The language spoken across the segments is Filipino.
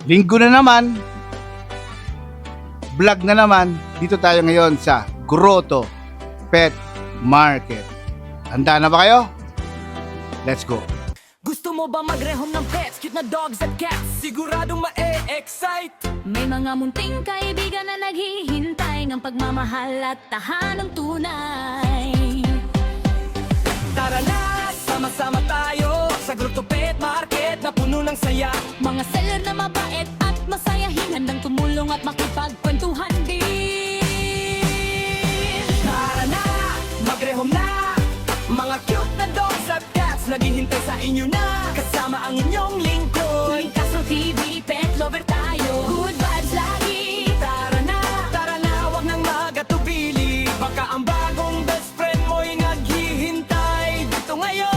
Linggo na naman, vlog na naman, dito tayo ngayon sa Grotto Pet Market. Handa na ba kayo? Let's go! Gusto mo ba magrehom ng pets, cute na dogs at cats? Siguradong ma-excite. May mga munting kaibigan na naghihintay ng pagmamahal at tahanang tunay. Tara na, sama-sama tayo sa Grotto Pet Market na puno ng saya. Mga seller na mabait at masayahin, handang tumulong at makipagkwentuhan din. Tara na, magrehom na. Mga cute na dogs at cats naghihintay sa inyo na. Kasama ang inyong lingkod. Castro TV, pet lover tayo. Good vibes lagi. Tara na, wag nang magatubili. Baka ang bagong best friend mo'y naghihintay dito ngayon.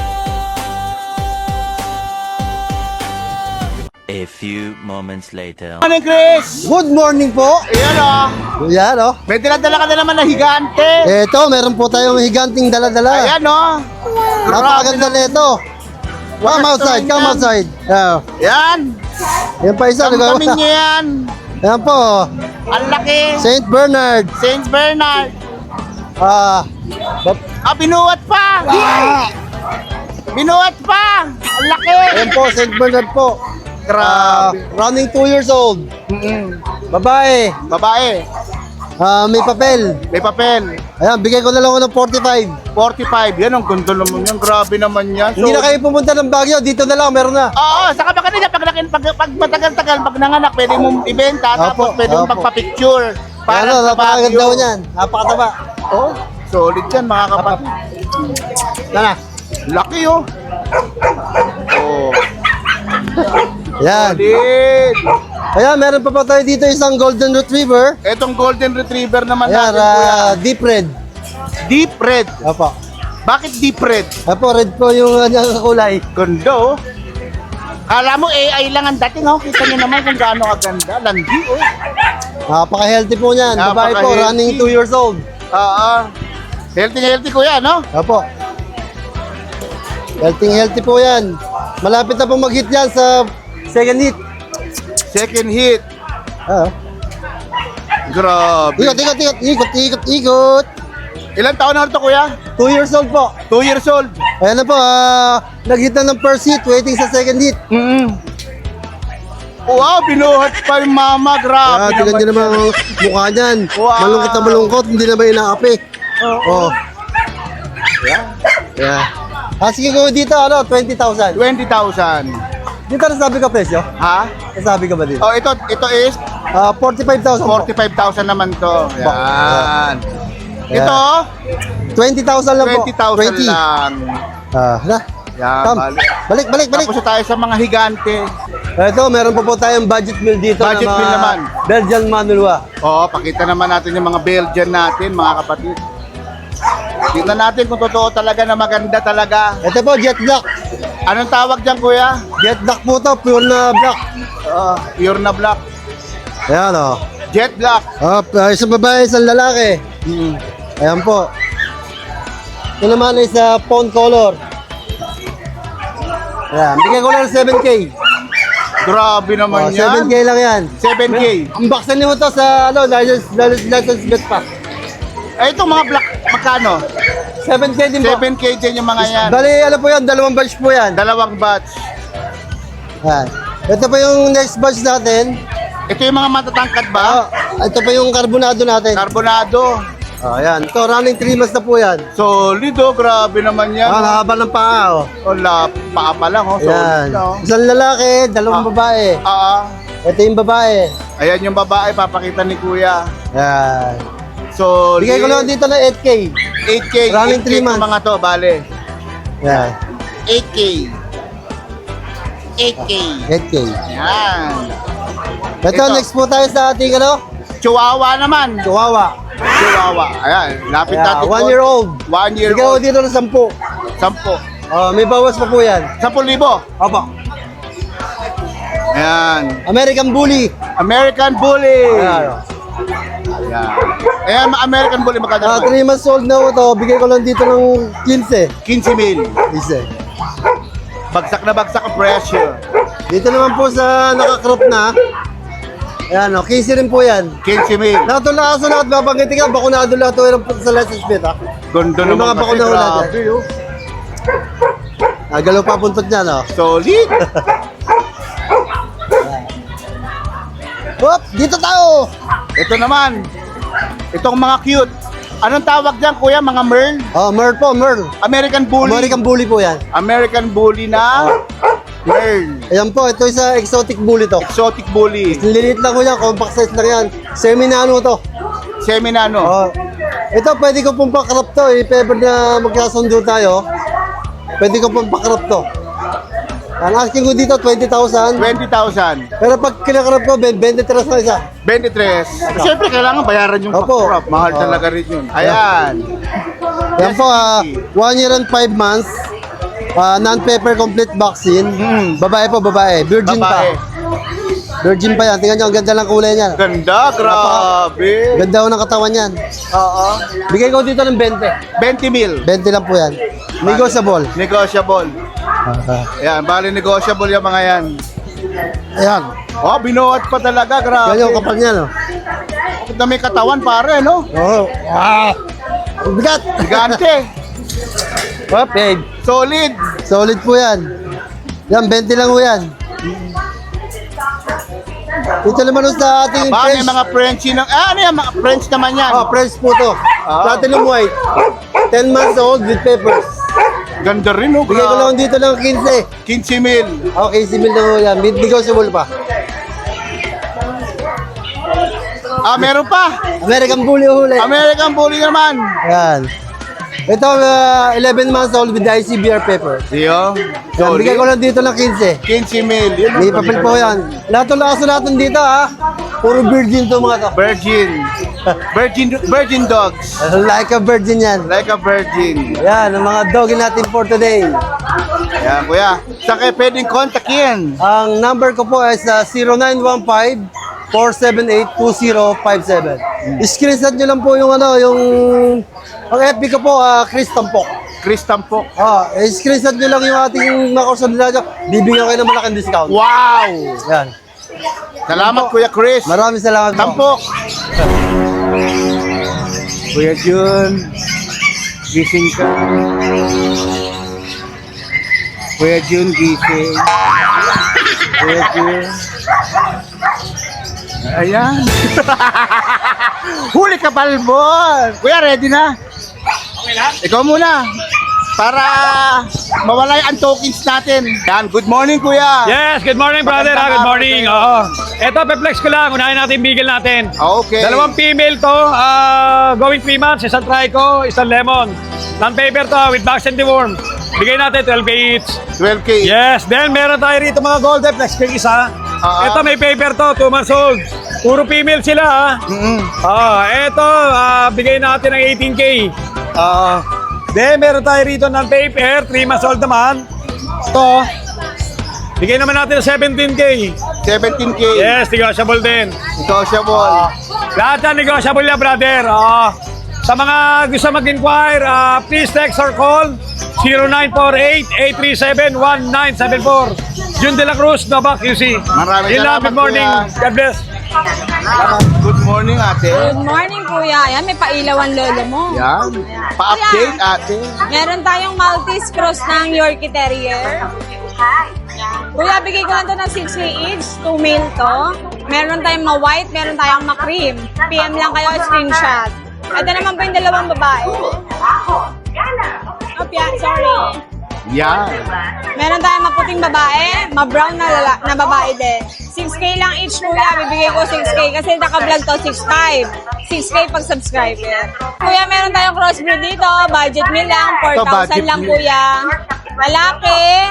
A few moments later. Morning, Chris! Good morning po. Ayan o, Yan o. may dala-dala ka na naman na higante. Eto, meron po tayong higanting dala-dala. Ayan o. Napakaganda nito. Come outside, come outside. Yan. Yan pa isa. Kamkamin niya yan. Yan po. Ang laki. Saint Bernard. Saint Bernard. Ah, Binuhat pa. Binuhat pa. Ang laki. yan po, Saint Bernard po. Grabe. Running 2 years old. Babae. Babae. May papel. May papel. Ayan, bigay ko na lang ako ng 45. 45. Yan, ang ganda naman yan. Grabe naman yan. Hindi na kayo pumunta ng Baguio. Dito na lang, meron na. Oo, saka pa kanina, pag matagal-tagal, pag nanganak, pwede mong ibenta, tapos Opo, pwede mong opo. magpa-picture. Para Ano, sa napakaganda Baguio. ko niyan. Napakataba. Oh, solid yan, mga kapatid. Tara. Laki, oh. Oh, Yan. solid. Ayan, meron pa pa tayo dito isang Golden Retriever. Etong golden retriever naman Ayan, natin, kuya. deep red. Deep red. Apo. Bakit deep red? Apo, red po yung kanyang kulay. Ganda, oh. Kala mo AI lang ang dating, oh. Kita niyo naman kung gaano kaganda. Landi, oh. Napaka-healthy po niyan. Babae po, Napaka-healthy. running 2 years old. Healthy kuya, no? Apo. Healthy po yan. Malapit na po mag-hit yan sa second hit. Second hit. Ah. Grabe. Ikot. Ilang taon na ito, kuya? 2 years old po. 2 years old. Ayan na po, nag-hit na ng first hit, waiting sa second hit. Wow, binuhat pa yung mama. Grabe Tignan nyo naman ang mukha niyan. Wow. Malungkot na malungkot, hindi na ba inaapi? Oh. Yeah. Sige ko dito, 20,000. 20,000. Dito na sabi ka presyo? Ha? Nasabi ka ba dito? Oh, ito is 45,000 po. 45,000 naman to. Yan. Yeah. Ito, 20,000 lang po. 20,000 lang. Na. Yan, Come. balik. Balik. Tapos na tayo sa mga higante. Ito, meron pa po tayong budget meal dito. Budget na mga meal naman. Belgian Malinois. Oo, pakita naman natin yung mga Belgian natin, mga kapatid. Tingnan natin kung totoo talaga na maganda talaga. Ito po, jet black. Anong tawag dyan, kuya? Jet black po to, pure na black. Pure na black. Ayan o. Jet black. Isang babae, isang lalaki. Ayan po. Ito naman ay sa pawn color. Ayan, bigyan ko lang ng 7K. Grabe naman yan. 7K lang yan. 7K. Unboxin niyo to sa license bet pa. Eh, itong mga black, magkano? 7K din po. 7K din yung mga yan. Bali, ano po yan, dalawang batch po yan. Dalawang batch. Ayan. Ito pa yung next batch natin. Ito yung mga matatangkad ba? Ito pa yung carbonado natin. Carbonado. Ayan. Ito, running 3 months na po yan. Solid, oh. Grabe naman yan. Haba ng paa, oh. Wala, paa pa lang, oh. Ayan. Solid, oh. Isang lalaki, dalawang babae. Ito yung babae. Ayan yung babae, papakita ni kuya. Ayan. Solid. Bigay ko lang dito ng 8K. 8K. Running 8K 3 months. mga to, bale. Ayan. 8K. 8K. 8K. Yan. Ito, Ito. next po tayo sa ating Chihuahua naman. Chihuahua. Chihuahua. Ayan, lapit Ayan, natin. 1 year old. 1 year Bigay ko old. dito ng 10. 10. May bawas pa po yan. 10,000. Opo. Ayan. American Bully. American Bully. Ayan. Ayan. Ayan, American Bully, magkano? 3 months old na ito. Bigay ko lang dito ng 15. 15,000. Isa. Bagsak na bagsak ang pressure. Dito naman po sa naka-crop na, Ayan, 15 rin po yan. 15,000. Lahat ng aso lahat, babanggitin ka, bakunado lahat ito yung sa license plate, ha? Ganda Yung mga naman kasi, bakuna wala grabe, oh. Galaw pa puntot niya, no? Solid. Hop, dito tayo! Ito naman. Itong mga cute. Anong tawag dyan, kuya? Mga Merl? Oh, Merl po, Merl. American Bully. American Bully po yan. American Bully na Merl. Ayan po, ito isa exotic bully to. Exotic Bully. Liliit lang ko yan, compact size lang yan. Semi-nano to. Seminano. Oh. Ito, pwede ko pong pakrap to. If ever na magkasundo tayo, pwede ko pong pakrap to. Ang asking ko dito, 20,000. 20,000. Pero pag kinakrap ko, 23 na isa. 23. Siyempre, kailangan bayaran yung Opo. pag-crop. Mahal Oo. talaga rin yun. Ayan. Yan po, 1 year and 5 months. Non-paper complete vaccine. Babae po, babae. Virgin Babae. pa. Virgin pa yan. Tingnan nyo, ang ganda ng kulay niyan. Ganda, grabe. Ganda ko ng katawan yan. Oo. Bigay ko dito ng 20. 20,000. 20 lang po yan. Negotiable. Negotiable. Ayan, bali negotiable yung mga yan. Ayan. Oh, binuhat pa talaga, grabe. Yan yung kapal niya, no? Na may katawan, pare, no? Oo. Ang bigat. Gigante. Okay. Solid. Solid po yan. Yan, 20 lang po yan. Dito naman sa ating Ba, may French. mga Frenchie ng... ano yan? Mga French naman yan. Oh, French po to. Platinum white. 10 months old with papers. Ganda rin, no? Bigay ko lang dito ng 15. 15,000. Okay, simil na po yan. Negotiable pa. Ah, meron pa. American Bully huli. American Bully naman. Ayan. Ito, 11 months old with ICBR paper. Diyo. Yan, bigay ko lang dito ng 15. 15,000. Yun, May papel po yan. Lahat ng aso natin dito, ha? Puro virgin to mga to. Virgin. Virgin dogs. Like a virgin yan. Like a virgin. Yan, ang mga doggy natin for today. Ayan, kuya. Saan kayo pwedeng kontakin? Ang number ko po is 0915-478-2057. Screenshot nyo lang po yung ano, yung... Ang FB ko po, Chris Tampok. Chris Tampok. Screenshot nyo lang yung ating nakonsolidado. Bibigyan kayo ng malaking discount. Wow! Yan. Salamat, Kuya Chris. Maraming salamat po. Tampok. Kuya Jun. Gising ka. Kuya Jun, gising. Kuya Jun. Ayan. Huli ka, Balbon. Kuya, ready na? Okay na? Ikaw muna. Para mawala yung tokens natin. Yan, good morning, Kuya. Yes, good morning brother. Good morning. Oo. Ito, pe-flex ko lang. Unahin natin bigel natin. Okay. Dalawang female to, going 3 months, isang trico, isang lemon. Non-paper to with vaccine deworm. Bigay natin 12K each. 12K. Yes, then meron tayo rito mga golden flex king isa. Ito may paper to, 2 months old. Puro female sila ha. Ito, bigay natin ng 18K. Then meron tayo rito ng paper, 3 months old naman. Ito, bigay naman natin ng 17K. 17K. Yes, negotiable din. Negotiable. Lahat yan negotiable yan, brother. Sa mga gusto mag-inquire, please text or call 0948-837-1974. Jun De La Cruz, Novak, QC. Maraming Yun lang, salamat, good morning. Kuya. God bless. Good morning, ate. Good morning, kuya. Ayan, may pailaw ang lolo mo. Yan. Pa-update, ate. Meron tayong Maltese cross ng Yorkie Terrier. Kuya, bigay ko lang to ng 6K each. 2 male to. Meron tayong ma-white, meron tayong ma-cream. PM lang kayo, screenshot. Ito naman po yung dalawang babae. Sorry. Yan. Meron tayong maputing babae, ma-brown na babae din. 6K lang each, kuya. Bibigay ko 6K kasi naka-vlog to 6.5. 6K pag subscriber. Kuya, meron tayong crossbreed dito. Budget meal lang. 4,000 lang, kuya. Lalaki.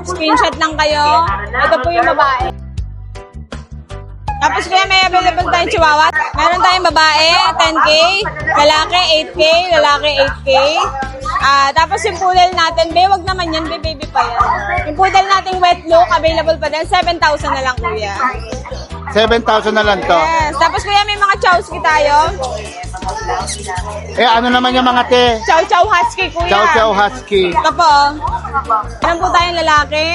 Screenshot lang kayo. Ito po yung babae. Tapos kuya, may available tayong chihuahua. Meron tayong babae, 10K. Lalaki, 8K. Lalaki, 8K. Tapos yung poodle natin, wag naman yan, baby pa yan. Yung poodle nating wet look, available pa din. 7,000 na lang, kuya. 7,000 na lang to. Yes. Tapos kuya, may mga chowski tayo. Eh, ano naman yung mga te? Chow Chow Husky, kuya. Chow Chow Husky. Ito po. Meron po tayong lalaki.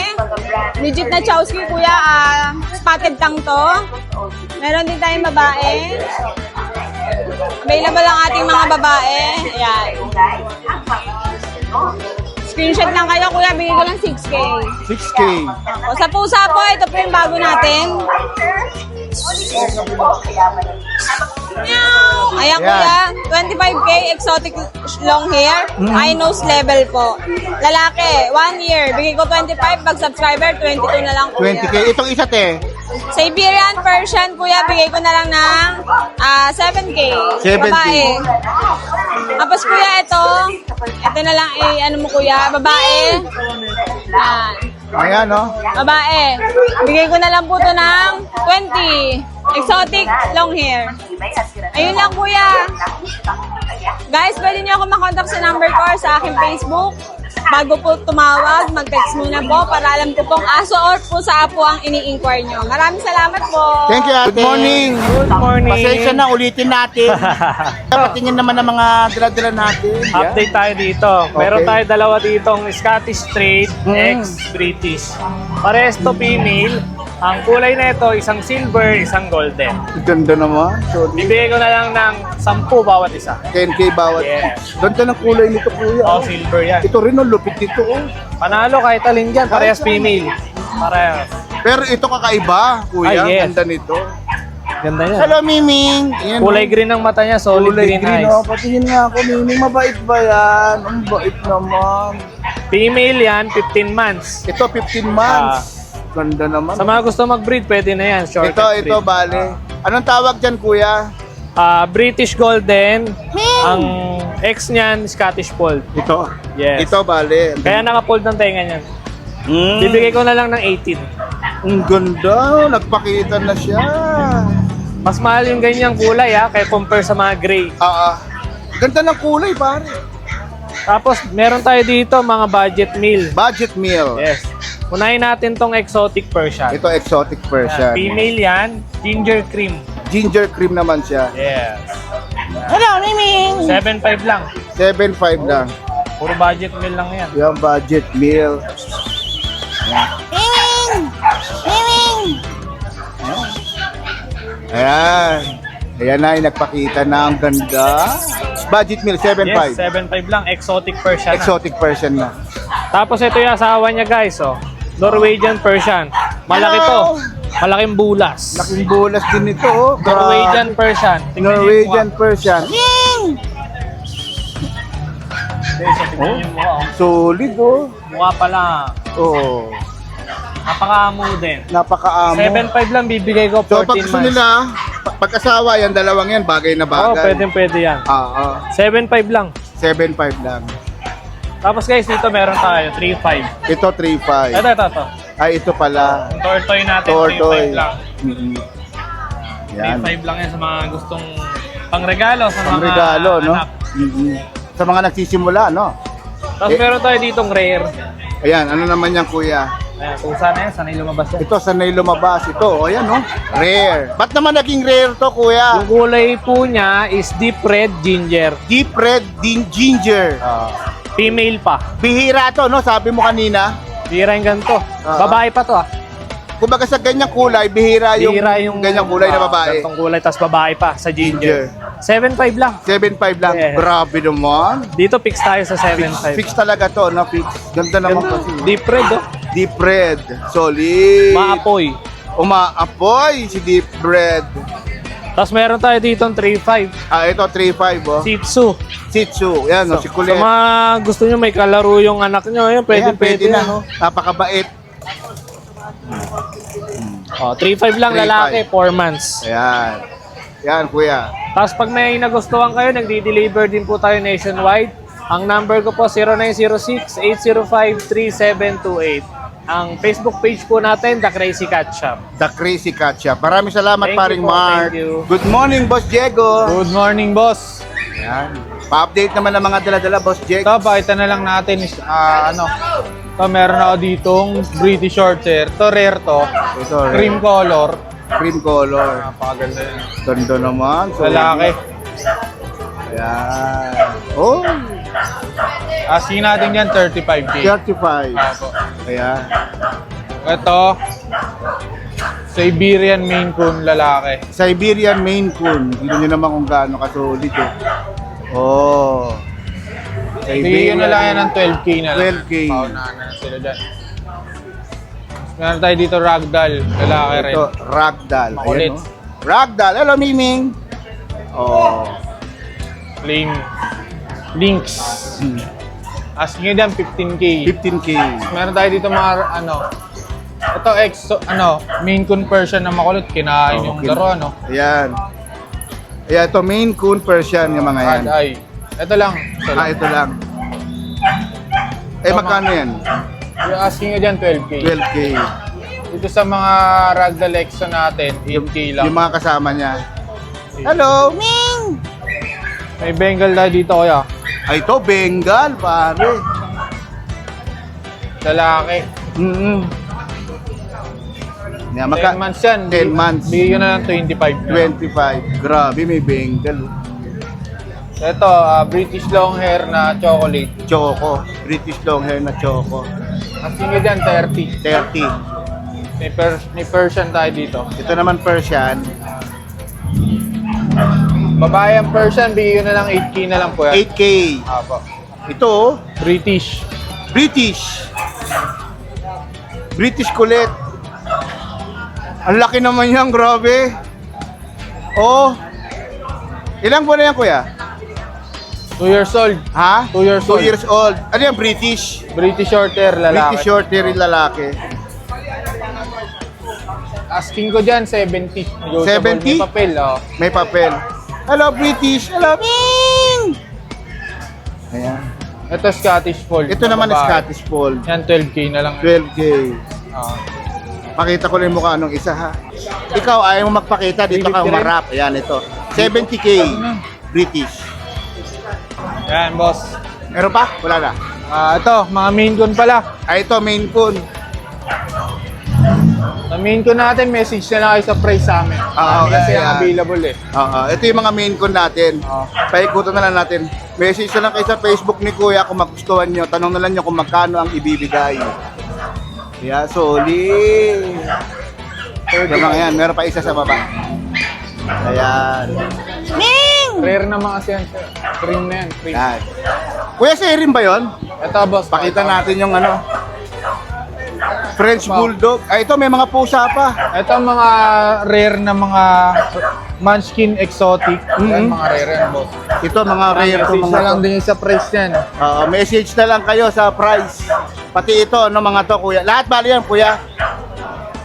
Legit na Chowski, kuya. Spotted tang to. Meron din tayong babae. Available ang ating mga babae. Ayan. Screenshot lang kayo, kuya. Bigay ko lang 6K. 6K. O, sa pusa po, ito po yung bago natin. Ayan, Yan. kuya. 25K, exotic long hair. High nose level po. Lalaki, 1 year. Bigay ko 25. Pag subscriber, 22 na lang, kuya. 20K. Itong isa te. Siberian Persian, kuya. Bigay ko na lang ng 7K. 7K. Babae. Tapos, kuya, ito. Ito na lang, ano mo, kuya. Babae. Yan. Ayan, no? Babae. Bigay ko na lang po ito ng 20. Exotic long hair. Ayun lang, kuya. Guys, pwede niyo ako makontak sa number ko or sa aking Facebook. Bago po tumawag, mag-text muna po para alam ko pong aso or pusa po ang ini-inquire nyo. Maraming salamat po. Thank you, ate. Good morning. Good morning. Pasensya na, ulitin natin. Patingin naman ng mga dala-dala natin. Update tayo dito. Meron tayo dalawa ditong Scottish Straight, ex-British. Parehas to female. Ang kulay na ito, isang silver, isang golden. Ganda naman. So, Bibigay ko na lang ng 10 bawat isa. 10K bawat. Yes. Ganda ng kulay nito, kuya. Oh, silver yan. Ito rin, ang lupit nito. Oh. Panalo kahit alin dyan, parehas female. Parehas. Pero ito kakaiba, kuya. Ay, yes. Ganda nito. Ganda yan. Hello, Miming. Ayan, Kulay green ang mata niya, solid kulay green green. eyes. Oh. Patingin nga ako, Miming. Mabait ba yan? Ang bait naman. Female yan, 15 months. Ito, 15 months. Ganda naman. Sa mga gusto mag-breed, pwede na yan. Short Ito, bale. Anong tawag dyan, kuya? British Golden. Ang ex niyan, Scottish Fold. Ito. Yes. Ito, bale. Kaya naka-fold ng tenga niyan. Mm. Bibigay ko na lang ng 18. Ang ganda. Nagpakita na siya. Mas mahal yung ganyang kulay kaya compare sa mga gray. Ganda ng kulay, pare. Tapos meron tayo dito mga budget meal. Budget meal. Yes. Unahin natin tong exotic Persian. Ito, exotic Persian. Female yan, ginger cream. Ginger cream naman siya. Yes. Hello, Miming. 7.5 lang. 7.5 lang. Puro budget meal lang yan. Yung budget meal. Ayan. Ayan na, yung nagpakita na ang ganda. Budget meal, 7.5. Yes, 7.5 lang. Exotic Persian. Exotic Persian na. Tapos ito yung asawa niya guys. Oh. Norwegian Persian. Malaki to. Malaking bulas. Laking bulas din ito. Oh. Norwegian Persian. Tingnan niyo yung Norwegian Persian. mukha. Tingnan niyo yung mukha. Oh. Solid, oh. Mukha pa lang. Oh. Napaka-amo din. Napakaamo. 7.5 lang bibigay ko, So, 14 pag gusto months. nila, pag-asawa yan, dalawang yan, bagay na Oo, bagay. pwede yan. 7.5 lang. 7.5 lang. Tapos guys, dito meron tayo, 3.5. Ito, 3.5. Ito. Ay, ito pala. Yung tortoy natin, Tortoy. 3.5 lang. Mm-hmm. Yan. 3.5 lang yan sa mga gustong pangregalo sa Ang mga regalo, no? anak. Mm-hmm. Sa mga nagsisimula, no? Tapos meron tayo ditong rare. Ayan, ano naman yan, kuya? Ayan, pusa na yan, sanay lumabas yan. Ito, sanay lumabas. Ito, o yan, no? Rare. Ba't naman naging rare to, kuya? Yung kulay po niya is deep red ginger. Deep red ginger. Female pa. Bihira to, no? Sabi mo kanina. Bihira yung ganito. Ah. Babae pa to Kumbaga sa ganyang kulay, bihira yung ganyang kulay na babae. Gantong kulay, tas babae pa sa ginger. 7.5 lang. 7.5 lang. Yes. Grabe naman. Dito fix tayo sa 7.5. Fix talaga to, no? Fix. Ganda naman kasi. Deep red Deep red. Solid. Maapoy. Umaapoy si deep red. Tapos meron tayo ditong 3.5. Ito 3.5, oh. Shih Tzu. Shih Tzu. Yan, no? Si Sa Kulit. mga gusto nyo may kalaro yung anak nyo, yun, pwede na. no? Napakabait. 3.5 lang 3.5. lalaki, 4 months. Ayan. Yan, kuya. Tapos pag may nagustuhan kayo, nagdi-deliver din po tayo nationwide. Ang number ko po 0906-805-3728. Ang Facebook page po natin, The Crazy Cat Shop. The Crazy Cat Shop. Maraming salamat, Thank paring you po, Mark. thank you. Good morning, Boss Diego. Good morning, boss. Yan. Pa-update naman ng mga dala-dala, Boss Diego. Ito, pakita na lang natin is, ito, meron ako ditong British Shorthair. Ito, rare to. Ito, Cream color. Cream color. Napakaganda yan. Ganda naman. So, Lalaki. Ayan. Oh, Asking natin yan 35K. 35. Opo. Ayan. Ito, Siberian Maine Coon lalaki. Siberian Maine Coon. Hindi nyo naman kung gaano kasulit eh. Oh. Bigyan na lang yan ng 12K na lang. 12K. Paunahan na sila dyan. Meron tayo dito Ragdoll, lalaki rin. Ito, Ragdoll. Makulit. Ayan, oh. Ragdoll. Hello, Miming. Oh. Flame Lynx. Asking nyo dyan 15K. 15K. Meron tayo dito mga ito Maine Coon Persian na makulit. Kinain yung Okay. laro, ano? Ayan. Ayan, ito Maine Coon Persian yung mga yan. Red eye. Ito lang. Ito lang. Eh, magkano yan? Yung asking nyo dyan 12K. 12K. Dito sa mga Ragdoll Exo natin, 8K lang. Yung mga kasama niya. Hello, Ming! May Bengal tayo dito, kuya. Ay, ito, Bengal, pare. Lalaki. Yan, 10 months yan. 10 months. Bigyan na lang 25. 25. Grabe, may Bengal. Ito, British long hair na chocolate. Choco. British long hair na choco. Asking nyo dyan 30. 30. May Persian tayo dito. Ito naman Persian. Babae ang Persian, bigyan na lang 8K na lang po yan. 8K. Apo. Ito, British. British. British kulit. Ang laki naman yan, grabe. Oh. Ilang buwan na yan, kuya? 2 years old. Ha? 2 years 2 old. years old. Ano yan, British? British short hair, lalaki. British short hair yung lalaki. Asking ko dyan, 70. Negotiable. 70? May papel, oh. May papel. Hello, British. Hello, Ming! Ayan. Ito, Scottish Fold. Ito naman Babae. Scottish Fold. Yan, 12K na lang. 12K. Oh. Pakita ko lang yung mukha nung isa, ha? Ikaw, ayaw mo magpakita. Dito ka umarap. Ayan, ito. 70K. British. Yan, boss. Meron pa? Wala na. Ito, mga Maine Coon pala. Ay, ito, Maine Coon. Sa Maine Coon natin, message na lang kayo sa price sa amin. Kasi ayan. ang available eh. Ito yung mga Maine Coon natin. Paikutan na lang natin. Message na lang kayo sa Facebook ni Kuya kung magustuhan nyo. Tanong na lang nyo kung magkano ang ibibigay. Yeah, solid. Yung mga yan, meron pa isa sa baba. Ayan. Rare naman kasi yan, sir. Cream na yan. Cream. Yan. Kuya, serin ba yon? Ito, boss. Pakita natin yung ano. French Bulldog. Ay, ito, may mga pusa pa. Ito ang mga rare na mga Munchkin Exotic. Yan, mga rare yan, boss. Ito, mga rare to, Message mga na lang to. din yung sa price yan. Message na lang kayo sa price. Pati ito, ano mga to, kuya. Lahat bali yan, kuya.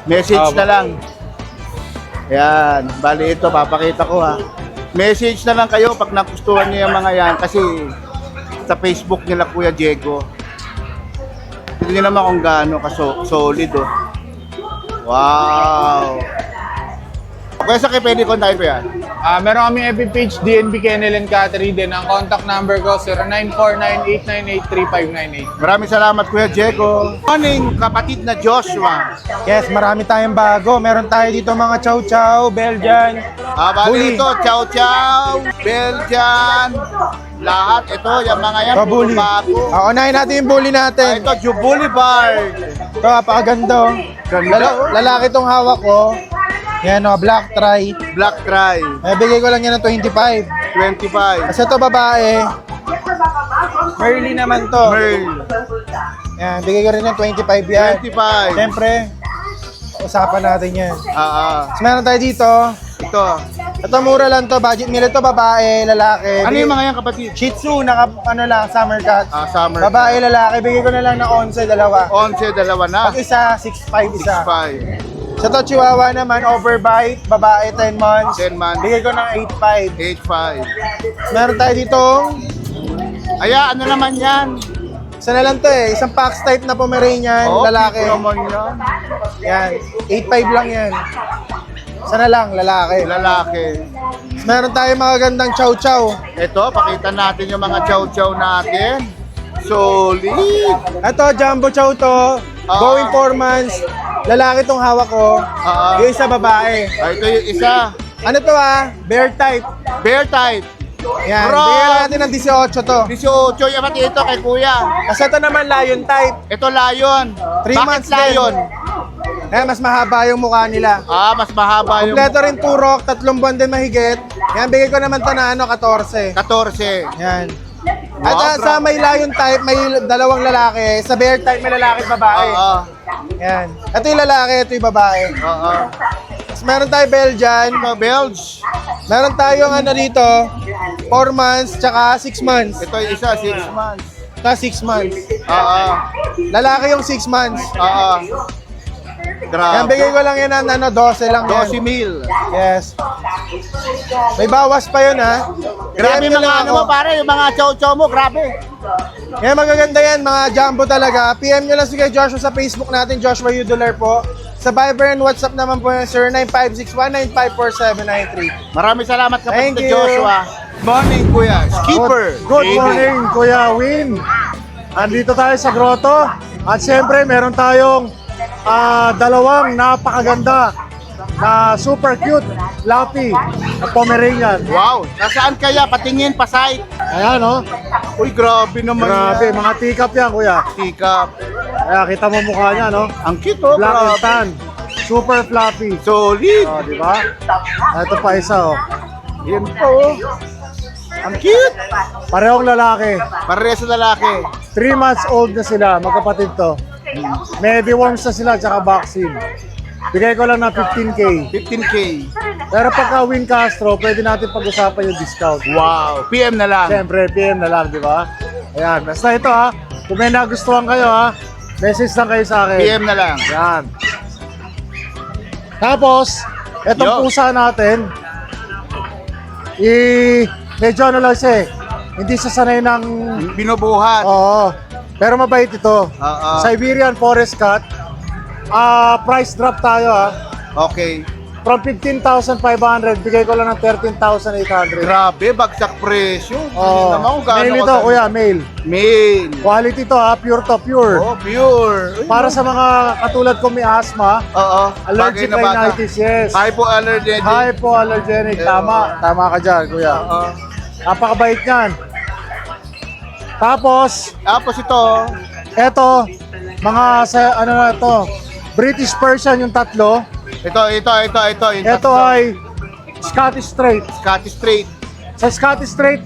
Message na lang. Yan, bali ito, papakita ko ha. Message na lang kayo pag nagustuhan niyo yung mga yan kasi sa Facebook nila Kuya Diego. Hindi naman kung gaano solid oh. Wow. Kuya, sa kayo pwede kontakin ko yan? Meron kami FB page, DNB Kennel and Cattery din. Ang contact number ko, 0949-898-3598. Maraming salamat Kuya Diego. Morning kapatid na Joshua. Yes, marami tayong bago. Meron tayo dito mga chow chow, Belgian. Bali ito, chow chow, Belgian, lahat ito, yung mga yan, puro Bully. bago. Unahin natin yung bully natin. Ito, Jubuli Bar. Ito, napakaganda. Ganda. Lalaki itong hawak ko. Yan o, black try. Black Try, Bigay ko lang yan ng 25. 25. Kasi ito babae. Merly naman to. Merl, Yan, bigay ko rin ng 25 yan. 25. Siyempre, usapan natin yan. Ah, Tapos meron tayo dito. ito. Ito mura lang to, budget meal ito, babae, lalaki. Ano yung mga yan kapatid? Shih Tzu, ano lang, summer cut. Summer. Babae, lalaki, bigay ko na lang ng 11, dalawa. 11, dalawa na. Pag isa, 6'5", isa. 5. Sa to, Chihuahua naman, overbite, babae, 10 months. 10 months. Bigay ko ng 8'5". 8.5. Meron tayo ditong, Aya, ano naman yan? isa na lang to eh, isang Fox type na Pomeranian, lalaki. Puro naman yan. Yan, 8'5" lang yan. Isa na lang, lalaki. Lalaki. Meron tayo mga gandang chow chow. Ito, pakita natin yung mga chow-chow natin. Solid. Ito, jumbo chow to. Going 4 months. Lalaki tong hawak ko. Yung isa babae. Ito yung isa. Ano to bear type. Bear type. Yan, Bro. bigyan natin ng 18 to. 18 yung pati ito kay kuya. Kasi ito naman lion type. Ito lion. 3 Bakit months lion? Ayan, mas mahaba yung mukha nila. Mas mahaba yung Kompleto rin turok, 3 buwan din mahigit. Yan, bigay ko naman to na 14. 14. Yan. Wow, At sa may lion type, may dalawang lalaki. Sa bear type, may lalaki at babae. Oo. Yan. Ito yung lalaki, ito yung babae. Oo. Tapos meron tayo Belgian. Ito, Belge. Meron tayong ano dito, 4 months, tsaka 6 months. Ito yung isa, 6 months. Ito 6 months. Oo. Lalaki yung 6 months. Oo. Yan, Grabe. bigay ko lang yan ng 12 lang yan. 12 mil. Yes. May bawas pa yun, ha? Grabe PM nyo mga lang ano ako. mo pare, yung mga chow-chow mo, grabe. Yan, magaganda yan, mga jumbo talaga. PM nyo lang si kay Joshua sa Facebook natin, Joshua Udular po. Sa Viber and WhatsApp naman po yung 095619544793. Maraming salamat kapatid Thank na you. Joshua. Morning kuya, skipper. Good JD. morning, Kuya Win. Andito tayo sa grotto. At syempre, meron tayong dalawang napakaganda na super cute Lappy na Pomeranian. Wow, nasaan kaya? Patingin, pasay. Ayan, oh. Uy, grabe naman Grabe, yan. mga teacup yan, Kuya. Tikap. Kaya kita mo mukha niya, no? Ang cute oh, Black and grabe. tan. Super fluffy. Solid. Oh, di ba? Ito pa isa, oh. Yan po. Oh. Ang cute. Parehong lalaki. Parehas sa lalaki. 3 months old na sila, magkapatid to. May deworms na sila, tsaka vaccine. Bigay ko lang na 15K. 15K. Pero pagka Win Castro, pwede natin pag-usapan yung discount. Wow, PM na lang. Siyempre, PM na lang, di ba? Ayan, basta ito ha. Kung may nagustuhan kayo ha, message lang kayo sa akin. PM na lang. Yan. Tapos, etong Yo. pusa natin, medyo ano lang siya eh. Hindi siya sanay ng... Binubuhat. Oo. Pero mabait ito. Oo. Siberian Forest Cat. Price drop tayo ha. Okay. From 15,500, bigay ko lang ng 13,800. Grabe, bagsak presyo. Oh, Naman kung gaano male ito, kaganda. kuya, male. Male. Quality to ha, pure to pure. Oh, pure. Uy, Para sa mga katulad ko may asthma, Oo. allergic bagay na bata. rhinitis, yes. Hypoallergenic. Hypoallergenic, tama ka dyan, kuya. Oo. Napakabait niyan. Tapos, Tapos ito, eto, mga ano na to, British Persian yung tatlo. ito. Yung Ito tatlo. ay Scottish Straight. Scottish Straight. Sa Scottish Straight,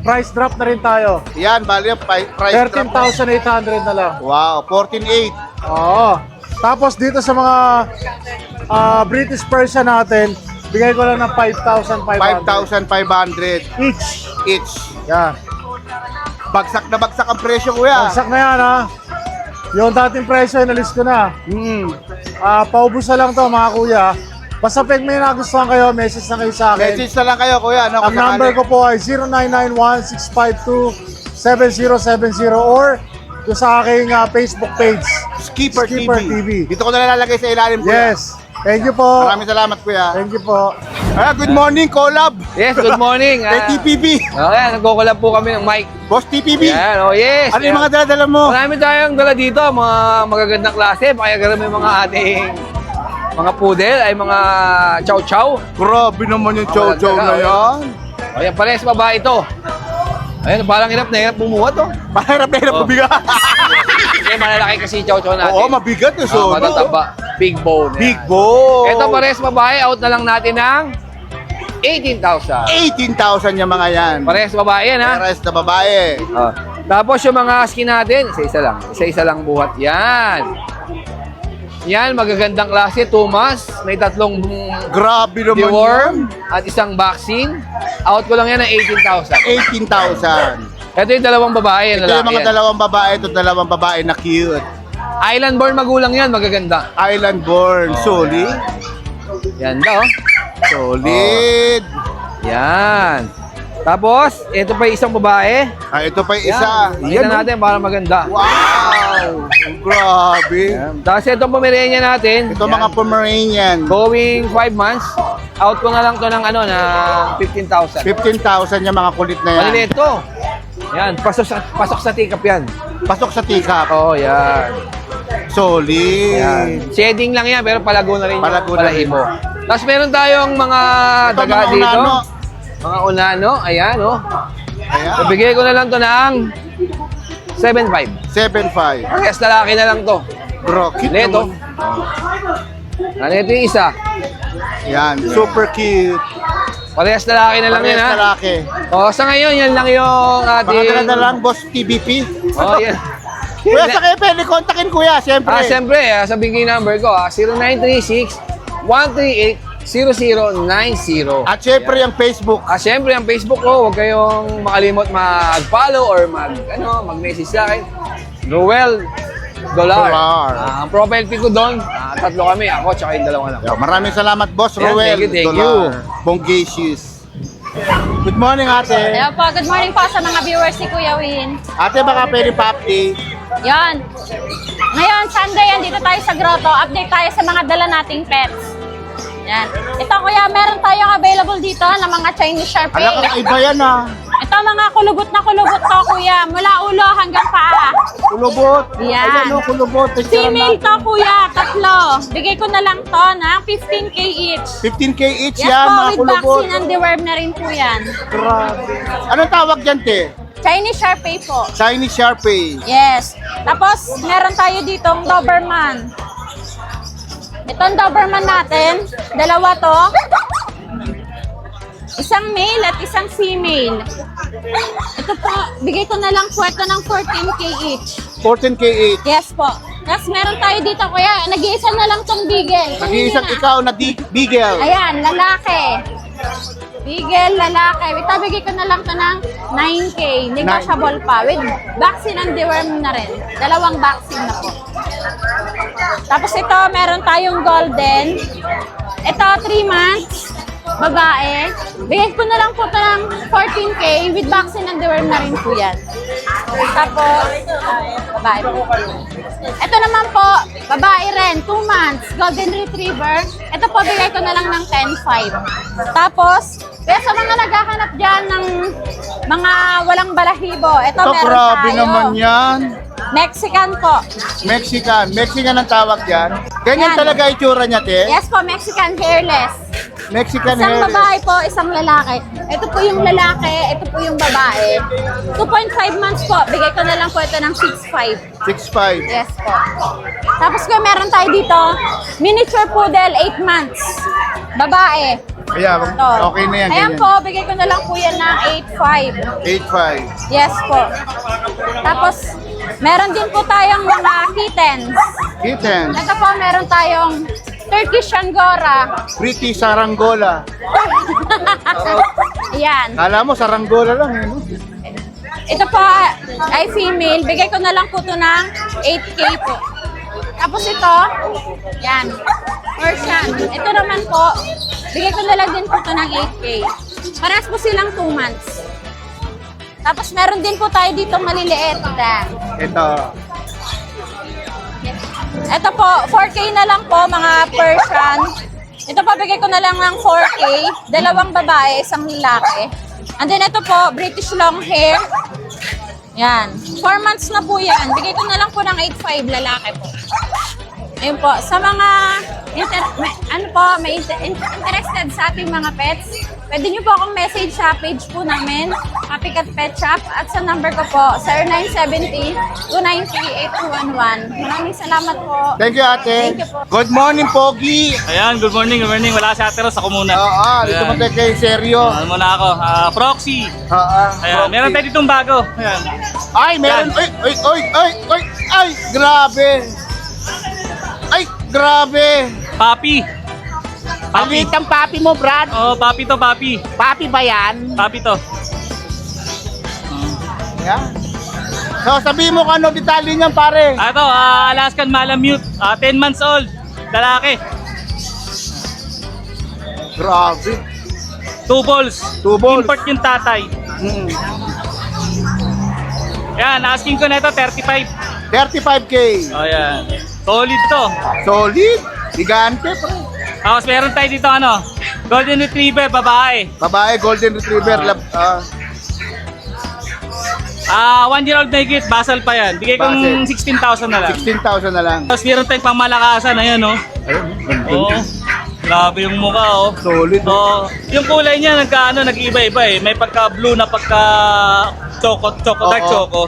price drop na rin tayo. Yan, bali yung price drop. 13,800 na lang. Wow, 14,800. Oo. Tapos dito sa mga British Persian natin, bigay ko lang ng 5,500. 5,500 Each. each. Yan. Bagsak na bagsak ang presyo, kuya. Bagsak na yan ha. Yung dating presyo, inalis ko na. Paubos na lang to mga kuya. Basta pag may nagustuhan kayo, message na kayo sa akin. Message na lang kayo, kuya. No, Ang number ko po ay 0991-652-7070 or yung sa aking Facebook page. Skipper Skipper TV. TV. Dito ko na lalagay sa ilalim, kuya. Yes. Thank you po. Maraming salamat, kuya. Thank you po. Good morning, collab. Yes, good morning. Kay TPB. Okay, nagkukulab po kami ng mic. Boss TPB. Yan, oh yes. Ano yung mga dala-dala mo? Marami tayong dala dito, mga magagandang klase. Kaya may mga ating mga poodle, ay mga chow-chow. Grabe naman yung chow-chow na yan. O yan, parehas babae ito. Ayun, parang hirap na hirap bumuhat oh. Mahirap na hirap Oh. mabigat. Kasi malalaki kasi chow-chow natin. Oo, mabigat yung sono. Matataba. Big bone. yan. Big bone. Ito parehas babae, out na lang natin ng 18,000. 18,000 yung mga yan. Parehas babae yan ha. Pares na babae. Oh. Tapos yung mga skin natin, isa-isa lang. Isa-isa lang buhat. Yan. Yan, magagandang klase. 2 months. May 3 Grabe naman deworm at isang vaccine. Out ko lang yan ng 18,000. 18,000. Ito yung dalawang babae. Ito yung mga dalawang babae. Ito dalawang babae na cute. Island born magulang yan, magaganda. Island born. Solid. Yan daw. Solid. Yan. Tapos, ito pa yung isang babae. Ito pa yung Yan. isa. Pakita natin para maganda. Wow. Grabe. Yan. Tapos itong Pomeranian natin. Ito yan. mga Pomeranian. Going 5 months. Out ko na lang to ng ano na 15,000. 15,000 yung mga kulit na yan. Maliliit to. Yan, pasok sa tikap yan. Pasok sa tikap. Oo, yan. Solid. Yan. Shading lang yan, pero palago na rin Palago yung na rin. balahibo. Tapos meron tayong mga Ito daga mga dito. unano. Mga unano, ayan, oh. Ayan. So, bigay ko na lang to ng 7.5. 7.5. Parehas lalaki na lang to. Bro, cute Neto. naman. Ano ito yung isa? Yan, super cute. Parehas lalaki na lang yan, Parehas ha? lalaki. O, sa ngayon, yan lang yung ating... Pakatala na lang, boss TBP. Oh, yan. Kuya, sa kayo pwede kontakin kuya, siyempre. Siyempre, sabihin ko yung number ko, 0936-138-0090. At siyempre yung Facebook. Siyempre, ang Facebook ko, huwag kayong makalimot mag-follow or mag-message sa akin. Roel Dolar. Dolar. Ang profile pic ko doon, tatlo kami, ako tsaka yung dalawa lang. Yo, maraming salamat, boss Yan, Roel. thank you. Dolar. Bongacious. Good morning, ate. Hello po, good morning po sa mga viewers ni Kuya Win. Ate, baka pwede pa-update. Yan. Ngayon, Sunday, andito tayo sa grotto. Update tayo sa mga dala nating pets. Yan. Ito, kuya, meron tayong available dito ng mga Chinese Sharpei. Alam ko, iba yan ah. Ito, mga kulubot na kulubot to, kuya. Mula ulo hanggang paa. Kulubot. Yan. Ayan o, kulubot. Female to, kuya. Tatlo. Bigay ko na lang to ng 15K each. 15K each Yes yan, po, mga with kulubot. vaccine and deworm na rin po yan. Grabe. Anong tawag dyan, te? Chinese Sharpei po. Chinese Sharpei. Yes. Tapos, meron tayo ditong Doberman. Itong Doberman natin, dalawa to. Isang male at isang female. Ito po, bigay ko na lang po ito ng 14K each. 14K each. Yes po. Tapos meron tayo dito, kuya. Nag-iisa na lang tong Beagle. Nag-iisang ikaw na Beagle. Ayan, lalaki. Beagle, lalaki. Ito, bigay ko na lang to ng 9K. Negotiable pa. With vaccine and deworm na rin. Dalawang vaccine na po. Tapos ito, meron tayong golden. Ito, 3 months. Babae. Bigay ko na lang po ito ng 14K. With vaccine and deworm na rin po yan. Tapos, babae po. Ito naman po, babae rin, 2 months, golden retriever. Ito po, bigay ko na lang ng 10.5. Tapos, kaya sa mga naghahanap dyan ng mga walang balahibo, ito Ito, meron grabe tayo. naman yan. Mexican po. Mexican. Mexican ang tawag yan. Ganyan Yan. talaga itsura niya, te. Yes po, Mexican hairless. Mexican Isang hair. babae po, isang lalaki. Ito po yung lalaki, ito po yung babae. 2.5 months po, bigay ko na lang po ito ng 6.5. 6'5". Yes po. Tapos kung meron tayo dito, miniature poodle, 8 months. Babae. Ayan, Ito. okay na yan. Ayan ganyan. po, bigay ko na lang po yan ng 8.5. 8'5". Yes po. Tapos, meron din po tayong mga kittens. Kitten. Ito po, meron tayong Turkish Angora. Pretty Saranggola. Ayan. Kala mo, Saranggola lang eh, no? Ito po ay female. Bigay ko na lang po ito ng 8K po. Tapos ito, yan, Persian. Ito naman po, bigay ko na lang din po ito ng 8K. Parehas po silang 2 months. Tapos meron din po tayo dito maliliit. Ito. Ito po, 4K na lang po mga Persian. Ito po, bigay ko na lang ng 4K. Dalawang babae, isang lalaki. And then ito po, British long hair. Yan. 4 months na po yan. Bigay ko na lang po ng 8.5 lalaki po. Ayun po, sa mga may interested sa ating mga pets, pwede nyo po akong message sa page po namin, Copycat Pet Shop, at sa number ko po, 0970-293-8211. Maraming salamat po. Thank you, ate. Thank you po. Good morning, Pogi. Ayan, good morning, good morning. Wala si Ate Ros, ako muna. Oo, dito mo tayo kay Seryo. Ano muna ako? Proxy. Oo. Ayan, meron tayo ditong bago. Ayan. Ay, meron. Ay, grabe. Ay, grabe. Papi. Palit ang papi mo, Brad. Oh, papi to, papi. Papi ba yan? Papi to. Yan. So, sabihin mo kung ano detalye niyan, pare. Ito, Alaskan Malamute. 10 months old. Lalaki. Grabe. 2 balls. 2 balls. Import yung tatay. Mm. Ayan, asking ko na ito, 35. 35K. Oh, ayan. Solid to. Solid. Gigante, pre. Tapos meron tayo dito ano, Golden Retriever, babae. Babae, Golden Retriever. 1 year old na higit, basal pa yan. Bigay kong 16,000 na lang. 16,000 na lang. Tapos meron tayong pangmalakasan, ayan o. Ayun, Oo. Grabe yung mukha, oh. Solid. Oh, yung kulay niya nag-iiba-iba eh. May pagka-blue na dark choco.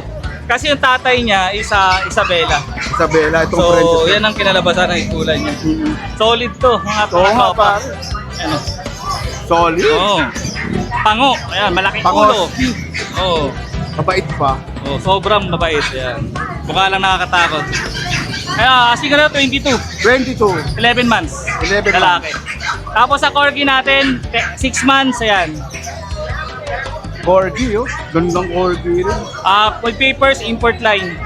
Kasi yung tatay niya is Isabela. Isabela, itong So, French. yan ang kinalabasan ng kulay niya. Solid to, mga Oo nga, tropa. pare. Ano? Solid. Oh. Pango. Ayan, malaking Pango. ulo. Oh. Mabait pa. Oh, sobrang mabait yan. Mukha lang nakakatakot. Kaya, asking ka na 22. 22. 11 months. 11 lalaki. Tapos sa corgi natin, 6 months, ayan. Corgi, oh. Gandang corgi rin. With papers, import line.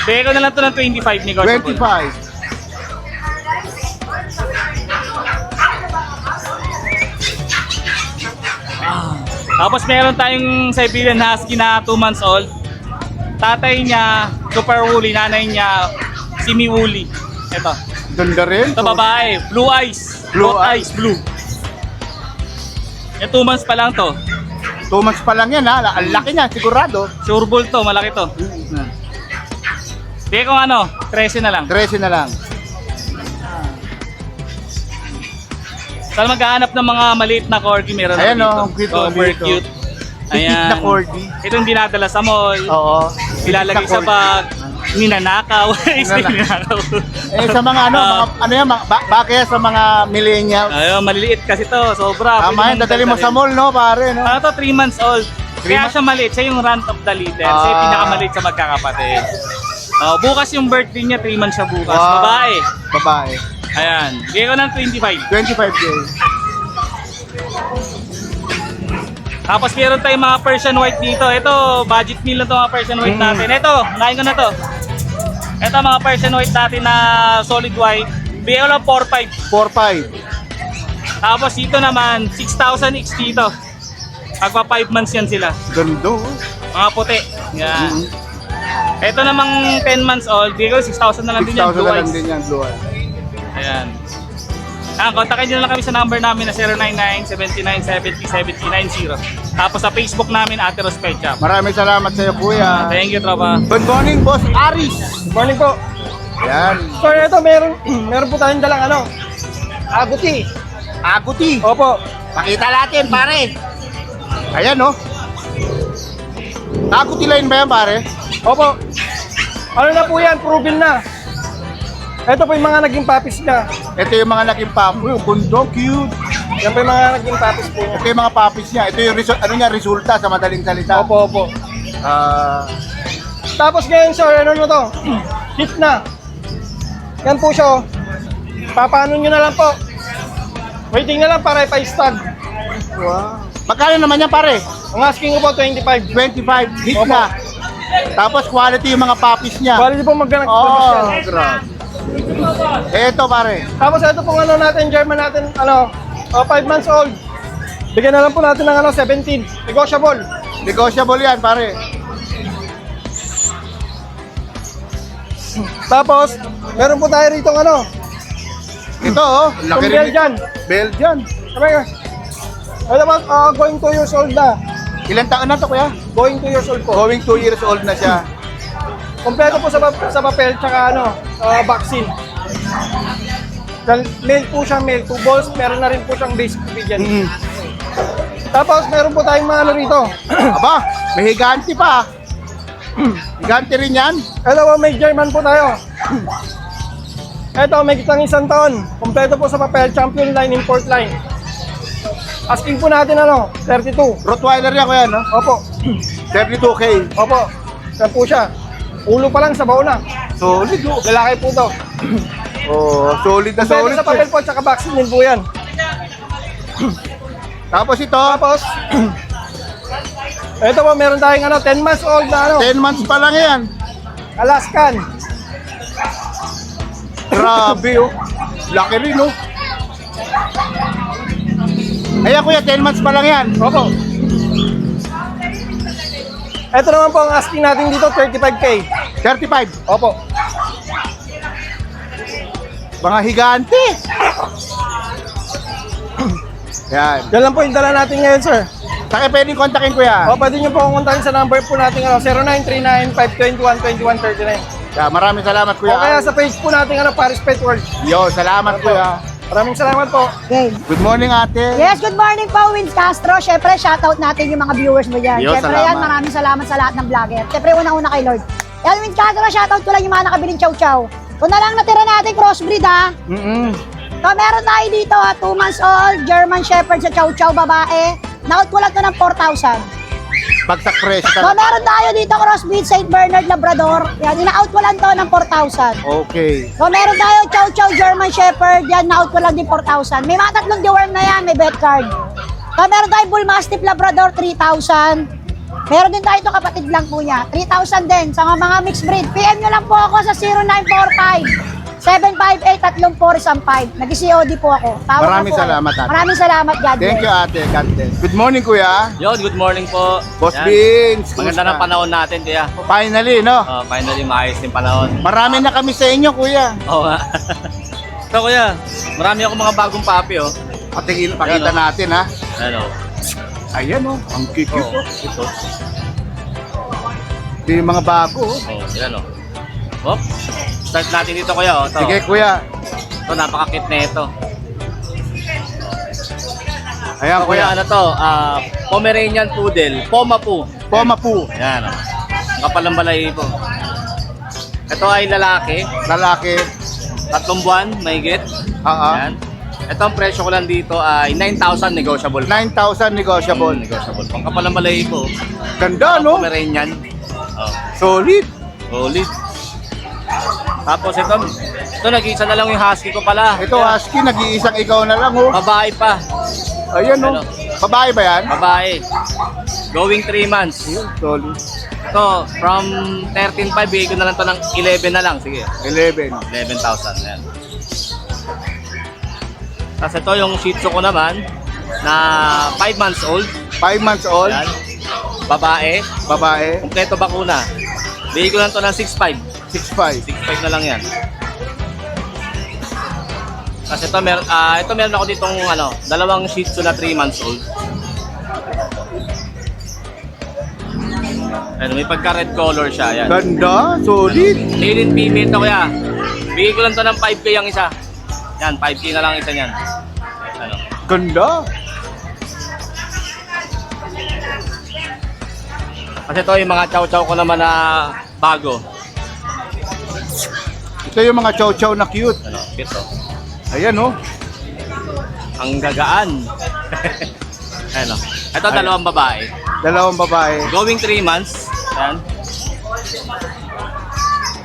Bigay ko na lang to ng 25 negotiable. 25. Tapos meron tayong Siberian Husky na 2 months old. Tatay niya, super woolly. Nanay niya, semi-woolly. Ito. Ganda rin. Ito babae, blue eyes. Blue Both eyes. blue. Yung 2 months pa lang to. 2 months pa lang yan, ha. Ang laki niya, sigurado. Sure bull to, malaki to. Bigay ko 13 na lang. 13 na lang. Sa maghahanap ng mga maliit na corgi, meron Ayan, na oh, dito. cute, Super dito. cute. Tikit na corgi. Ito yung dinadala sa mall. Oo. Ilalagay Tikit na sa corgi. bag. Ninanakaw. Ninanakaw. Eh, sa mga bagay sa mga millennials. Ayun, maliliit kasi to. Sobra. Tama yan, dadali mo sa mall, no, pare, no? Ano to, 3 months old. Kaya siya maliit. Siya yung runt of the litter. Siya yung pinakamaliit sa magkakapatid. Bukas yung birthday niya, 3 months siya bukas. Wow. Babae. Babae. Ayan. Bigay ko ng 25. 25K. Tapos meron tayong mga Persian white dito. Ito, budget meal na to mga Persian white natin. Ito, kain ko na to. Ito mga Persian white natin na solid white. Bigay ko lang 4.5. 4.5. Tapos dito naman, 6,000 each dito. Pagpa 5 months yan sila. Ganda, oh. Mga puti. Yan. Ito namang 10 months old. Bigay ko 6,000 na lang din yan. 6,000 Blue na lang eyes. din yan, blue eyes. Ayan. Kontakin nyo na lang kami sa number namin na 099-7970-7090. Tapos sa Facebook namin, Ate Ros Pet Shop. Maraming salamat sa iyo, kuya. Thank you, tropa. Good morning, Boss Aris. Good morning po. Yan. So ito, meron po tayong dalang aguti. Aguti. Opo. Pakita natin, pare. Ayan, no? Aguti line ba yan, pare? Opo. Ano na po yan, proven na. Ito po yung mga naging papis niya. Ito yung mga naging papo. Yung bundok, cute. Yan po yung mga naging papis po niya. Ito yung mga papis niya. Ito yung resulta sa madaling salita. Opo, opo. Tapos ngayon sir, ano to? Hit na. Yan po siya, oh. Papaano nyo na lang po. Waiting na lang para ipa-stag. Wow. Magkano naman yan, pare? Ang asking ko po, 25. 25. Hit Opo. na. Tapos quality yung mga papis niya. Quality po magganang Oh, grabe. Eto, pare. Tapos ito pong ano natin, German natin, 5 months old. Bigyan na lang po natin ng 17. Negotiable. Negotiable yan, pare. Tapos, meron po tayo rito Ito, oh. Laki Itong rin. Belgian. Belgian. Sabi ka, ito po, going 2 years old na. Ilan taon na to, kuya? Going 2 years old po. Going 2 years old na siya. Kompleto po sa papel, tsaka vaccine. Male po siya, male. 2 balls, meron na rin po siyang basic obedience. Tapos, meron po tayong mga rito. Aba, may higanti pa. Higanti rin yan. Ito po, may German po tayo. Ito, may kitang 1 taon. Kompleto po sa papel, champion line, import line. Asking po natin 32. Rottweiler yan, kuya, no? Opo. 32K. Opo. Yan po siya. Ulo pa lang sa bao na. Solid, oh. Lalaki po to. Oh, solid na Kompleto solid. sa papel po, tsaka vaccine din po yan. Tapos ito, Tapos, ito po, meron tayong 10 months old na 10 months pa lang yan. Alaskan. Grabe, oh. Laki rin, oh. Ayan, kuya, 10 months pa lang yan. Opo. Ito naman po ang asking natin dito, 35K. 35. Opo. Mga higante. Yan. Yan lang po yung dala natin ngayon, sir. Saka pwedeng kontakin, kuya. O, pwede nyo po akong kontakin sa number po natin, 0939-521-2139. Yeah, maraming salamat, O kuya. kaya sa page po natin, Paris Pet World. Yo, salamat, kuya. Maraming salamat po. Okay. Good morning, ate. Yes, good morning po, Vince Castro. Siyempre, shoutout natin yung mga viewers mo dyan. Yo, Siyempre salamat. yan, maraming salamat sa lahat ng vlogger. Siyempre, unang-una kay Lord. Yan, Vince Castro, shoutout ko lang yung mga nakabiling chow-chow. Kung na lang natira natin crossbreed, ha? So, meron tayo dito, 2 months old, German Shepherd sa chow-chow, babae. Naut ko lang to ng 4,000. Bagsak presyo So, talaga. meron tayo dito crossbreed St. Bernard Labrador. Yan, ina-out ko lang to ng 4,000. Okay. So, meron tayo Chow Chow German Shepherd. Yan, na-out ko lang din 4,000. May mga tatlong deworm na yan, may bet card. So, meron tayo Bull Mastiff Labrador, 3,000. Meron din tayo ito, kapatid lang po niya. 3,000 din sa mga mixed breed. PM nyo lang po ako sa 0945-758-3415. Nag-COD po ako. Tawag Maraming na po. salamat, ate. Maraming salamat, God Thank you, bless. ate. God bless. Good morning, kuya. Yon, good morning po. Boss Yan. Vince. Maganda kumusta? ng panahon natin, kuya. Finally, no? Finally, maayos yung panahon. Marami na kami sa inyo, kuya. Oo nga. So, kuya, marami ako mga bagong papi, oh. Pakita Ayan, oh. natin, ha? Ano? Ayan, oh. Ang cute, Oh, oh. ito. Ito yung mga bago, oh. Oh, yan, oh. Hop. Start natin dito, kuya, oh. Ito. Sige, kuya. Ito, napaka-cute na ito. Ayan, So, kuya, kuya. ano to? Pomeranian Poodle. Poma po. Poma po. Yan, oh. Kapal ng balahibo. Ito ay lalaki. Lalaki. 3 buwan, mahigit. Ah, Yan. Ito ang presyo ko lang dito ay 9,000 negotiable. 9,000 negotiable. Negotiable. Pang kapal ng balahibo. Ganda, no? Pomeranian. Oh. Solid. Solid. Tapos ito nag-iisa na lang yung husky ko pala. Ito, Yan. husky, nag-iisang ikaw na lang, oh. Babae pa. Ayan, oh. Ano? Babae ba yan? Babae. Going 3 months. Solid. Ito, from 13,500, bigay ko na lang to ng 11 na lang. Sige. 11. 11,000. Ayan. Tapos ito yung Shih Tzu ko naman na 5 months old. 5 months old. Ayan. Babae. Babae. Kompleto bakuna. Bigay ko lang to ng 6,500. 6'5". 6.5 na lang yan. Kasi ito meron ako ditong dalawang Shih Tzu na 3 months old. Ano, may pagka-red color siya, yan. Ganda. Solid. Male and female to kuya. Bigay ko lang to ng 5K ang isa. Yan, 5K na lang isa niyan. Ano? Ganda. Kasi ito yung mga chow-chow ko naman na bago. Ito yung mga chow-chow na cute. Ano, ito. Ayan, oh. Ang gagaan. Ano. Ito dalawang babae. Dalawang babae. Going 3 months. Yan.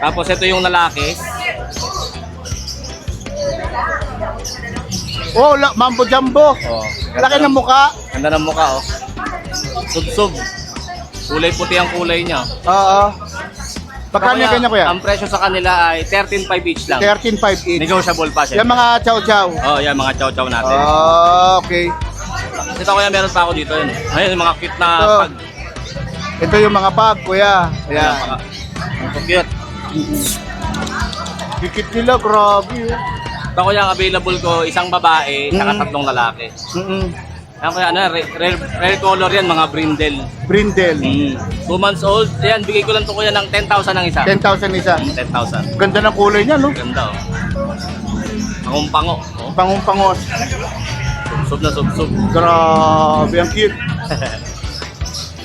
Tapos ito yung lalaki. Oh, Mambo Jumbo. Oh, Laki ng mukha. Ganda ng mukha, oh. Sub-sub. Kulay puti ang kulay niya. Oo. Pagkano yung ganyan, kuya? Ang presyo sa kanila ay 13,500 each lang. 13.5 each. Negotiable pa siya. Yung mga chow-chow. Oh, yan mga chow-chow natin. Okay. Ito kuya, meron pa ako dito yun. Ayun, yung mga cute na Ito. pag. Ito yung mga pag, kuya. Ayan. Ito cute. Dikit nila, grabe. Ito kuya, ang available ko, isang babae, saka 3 lalaki. Ayan kuya, rare color yan, mga brindle. Brindle. 2 months old. Ayan, bigay ko lang to kuya ng 10,000 ang isa. 10,000 isa. 10,000. Ganda ng kulay niya, no? Ganda, oh. Pangumpango. Oh. Pangungpangos. Sub na sub. Grabe, ang cute.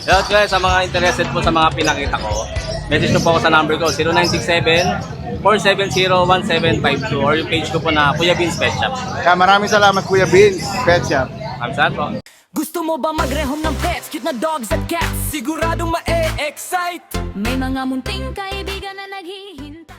Kaya guys, sa mga interested po sa mga pinakita ko, message nyo po ako sa number ko, 0967-470-1752 or yung page ko po na Kuya Vince Pet Shop. Kaya maraming salamat, Kuya Vince. Pet Shop. Kamsahan po. Gusto mo ba magrehom ng pets, cute na dogs at cats? Siguradong ma-excite. May mga munting kaibigan na naghihintay.